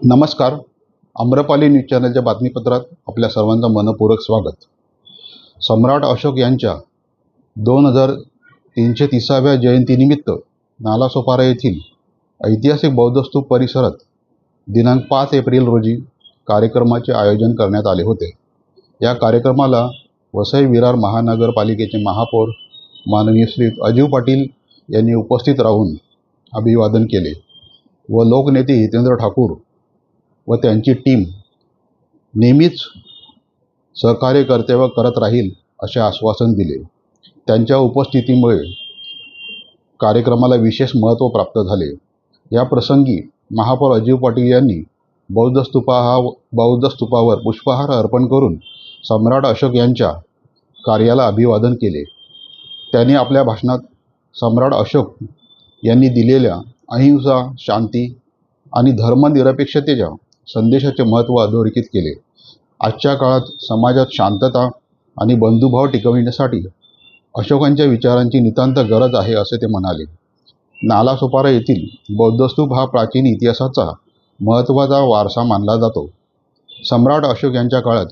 नमस्कार. आम्रपाली न्यूज चॅनलच्या बातमीपत्रात आपल्या सर्वांचं मनपूर्वक स्वागत. सम्राट अशोक यांच्या 2330व्या जयंतीनिमित्त नालासोपारा येथील ऐतिहासिक बौद्ध स्तूप परिसरात दिनांक 5 एप्रिल रोजी कार्यक्रमाचे आयोजन करण्यात आले होते. या कार्यक्रमाला वसई विरार महानगरपालिकेचे महापौर माननीय श्री अजीव पाटील यांनी उपस्थित राहून अभिवादन केले व लोकनेते हितेंद्र ठाकूर व त्यांची टीम नेहमीच सहकार्य कर्तव्य करत राहील असे आश्वासन दिले. त्यांच्या उपस्थितीमुळे कार्यक्रमाला विशेष महत्त्व प्राप्त झाले. या प्रसंगी महापौर अजीव पाटील यांनी बौद्ध स्तूपावर पुष्पहार अर्पण करून सम्राट अशोक यांच्या कार्याला अभिवादन केले. त्यांनी आपल्या भाषणात सम्राट अशोक यांनी दिलेल्या अहिंसा, शांती आणि धर्मनिरपेक्षतेच्या संदेशाचे महत्त्व अधोरेखित केले. आजच्या काळात समाजात शांतता आणि बंधुभाव टिकविण्यासाठी अशोकांच्या विचारांची नितांत गरज आहे असे ते म्हणाले. नालासोपारा येथील बौद्ध स्तूप हा प्राचीन इतिहासाचा महत्त्वाचा वारसा मानला जातो. सम्राट अशोक यांच्या काळात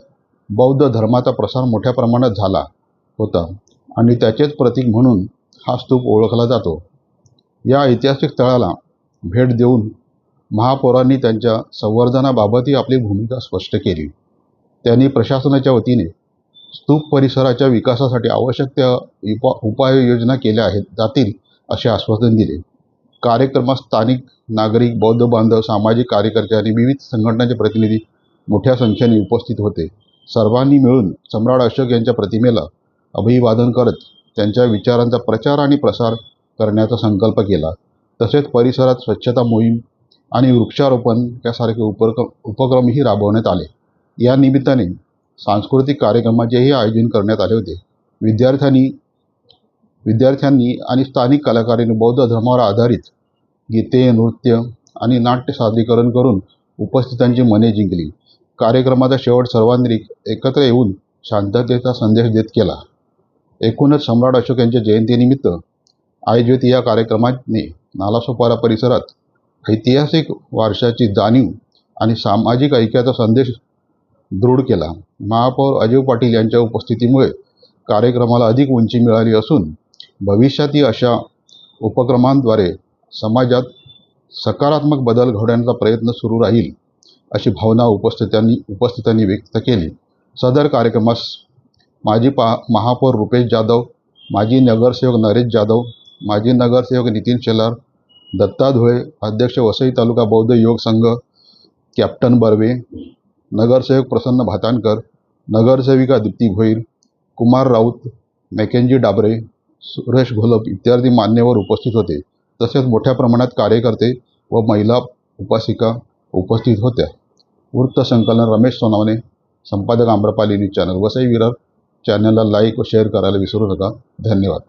बौद्ध धर्माचा प्रसार मोठ्या प्रमाणात झाला होता आणि त्याचेच प्रतीक म्हणून हा स्तूप ओळखला जातो. या ऐतिहासिक स्थळाला भेट देऊन महापौरांनी त्यांच्या संवर्धनाबाबतही आपली भूमिका स्पष्ट केली. त्यांनी प्रशासनाच्या वतीने स्तूप परिसराच्या विकासासाठी आवश्यक त्या उपाययोजना केल्या जातील असे आश्वासन दिले. कार्यक्रमात स्थानिक नागरिक, बौद्ध बांधव, सामाजिक कार्यकर्ते आणि विविध संघटनांचे प्रतिनिधी मोठ्या संख्येने उपस्थित होते. सर्वांनी मिळून सम्राट अशोक यांच्या प्रतिमेला अभिवादन करत त्यांच्या विचारांचा प्रचार आणि प्रसार करण्याचा संकल्प केला. तसेच परिसरात स्वच्छता मोहीम आणि वृक्षारोपण यासारखे उपक्रमही राबवण्यात आले. या निमित्ताने सांस्कृतिक कार्यक्रमाचेही आयोजन करण्यात आले होते. विद्यार्थ्यांनी आणि स्थानिक कलाकारांनी बौद्ध धर्मावर आधारित गीते, नृत्य आणि नाट्य सादरीकरण करून उपस्थितांची मने जिंकली. कार्यक्रमाचा शेवट सर्वांनी एकत्र येऊन शांततेचा संदेश देत केला. एकूणच सम्राट अशोक यांच्या जयंतीनिमित्त आयोजित या कार्यक्रमाने नालासोपारा परिसरात ऐतिहासिक वारशाची जाणीव आणि सामाजिक ऐक्याचा संदेश दृढ केला. महापौर अजीव पाटील यांच्या उपस्थितीमुळे कार्यक्रमाला अधिक उंची मिळाली असून भविष्यातही अशा उपक्रमांद्वारे समाजात सकारात्मक बदल घडवण्याचा प्रयत्न सुरू राहील अशी भावना उपस्थितांनी व्यक्त केली. सदर कार्यक्रमास माजी महापौर रुपेश जाधव, माजी नगरसेवक नरेश जाधव, माजी नगरसेवक नितीन शेलार, दत्ता धुळे, अध्यक्ष वसई तालुका बौद्ध योग संघ कॅप्टन बर्वे, नगरसेवक प्रसन्न भातानकर, नगरसेविका दीप्ती भोईर, कुमार राऊत, मॅकेंजी डाबरे, सुरेश घोलप इत्यादी मान्यवर उपस्थित होते. तसेच मोठ्या प्रमाणात कार्यकर्ते व महिला उपासिका उपस्थित होत्या. वृत्तसंकलन रमेश सोनावणे, संपादक आम्रपाली न्यूज चॅनल, वसई विरार. चॅनलला लाईक व शेअर करायला विसरू नका. धन्यवाद.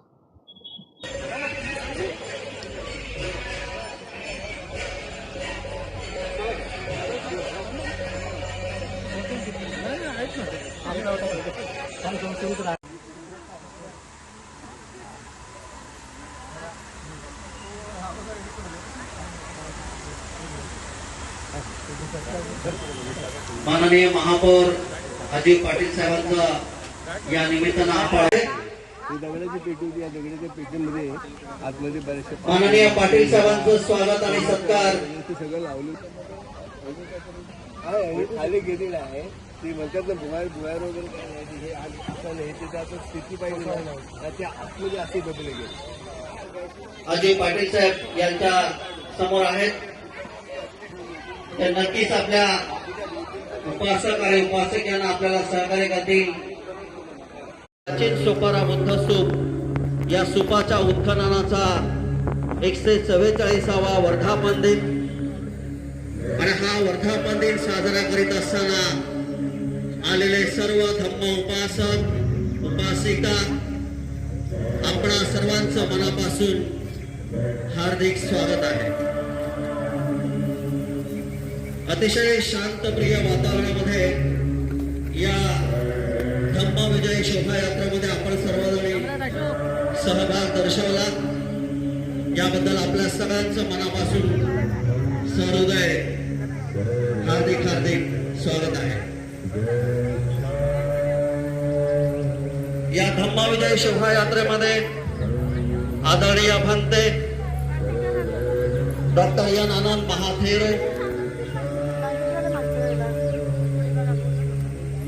माननीय महापौर अजीव पाटील साहेबांचा या निमित्तानं माननीय पाटील साहेबांचं स्वागत आणि सत्कार खाली गेलेला आहे. ती म्हणतात ना भुयार वगैरे हे असं नाही, त्याचं स्थिती पाहिजे त्याच्या आतमध्ये असे बदलले गेले. अजीव पाटील साहेब यांच्या समोर आहेत. ते नक्कीच आपल्या उपासक यांना आपल्याला सहकार्य करतील. प्राचीन सोपारा बुद्ध स्तूप या स्तूपाच्या उत्खननाचा 144वा वर्धापन दिन आणि हा वर्धापन दिन साजरा करीत असताना आलेले सर्व धम्म उपासक उपासिका आपणा सर्वांचं मनापासून हार्दिक स्वागत आहे. अतिशय शांतप्रिय वातावरणामध्ये या धम्मविजय शोभायात्रेमध्ये आपण सर्वजण सहभाग दर्शवला. याबद्दल आपल्या सगळ्यांचं मनापासून सहृदय हार्दिक हार्दिक स्वागत आहे. या धम्मविजय शोभायात्रेमध्ये आदरणीय भंते डॉक्टर एन आनंद महाथेरो,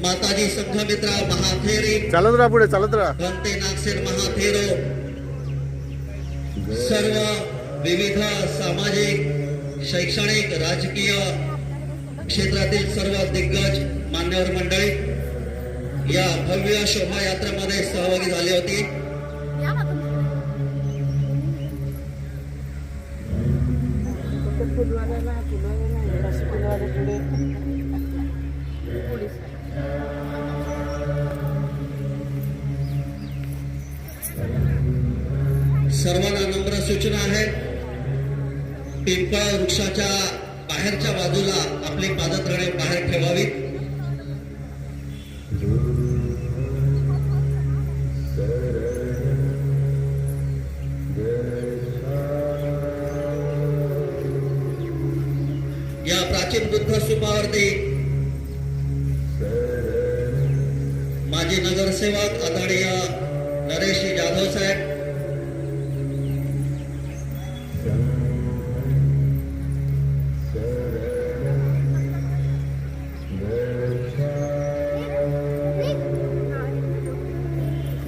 माताजी संघमित्रा महाथेरी, चालत राहा पुढे, चालत राहा. भंते नागसेन महाथेरो, सर्व विविध सामाजिक, शैक्षणिक, राजकीय क्षेत्रातील सर्व दिग्गज मान्यवर मंडळी या भव्य शोभायात्रेमध्ये सहभागी झाली होती. सर्वांना नम्र सूचना आहे, पिंपळ वृक्षाच्या बाहेरच्या बाजूला आपली पादत्राणे बाहेर ठेवावीत. या प्राचीन बुद्ध स्तूपावरती माजी नगरसेवक आदरणीय नरेश जाधव साहेब,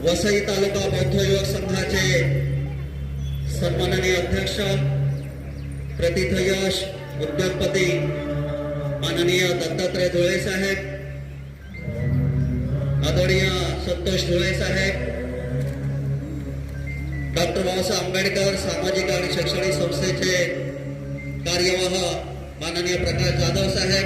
वसई तालुका बौद्ध युवक संघाचे सन्माननीय अध्यक्ष, प्रथित यश उद्योगपती माननीय दत्तात्रय धुळे साहेब, आदरणीय संतोष धुळे साहेब, डॉक्टर बाबासाहेब आंबेडकर सामाजिक आणि शैक्षणिक संस्थेचे कार्यवाह माननीय प्रकाश जाधव साहेब,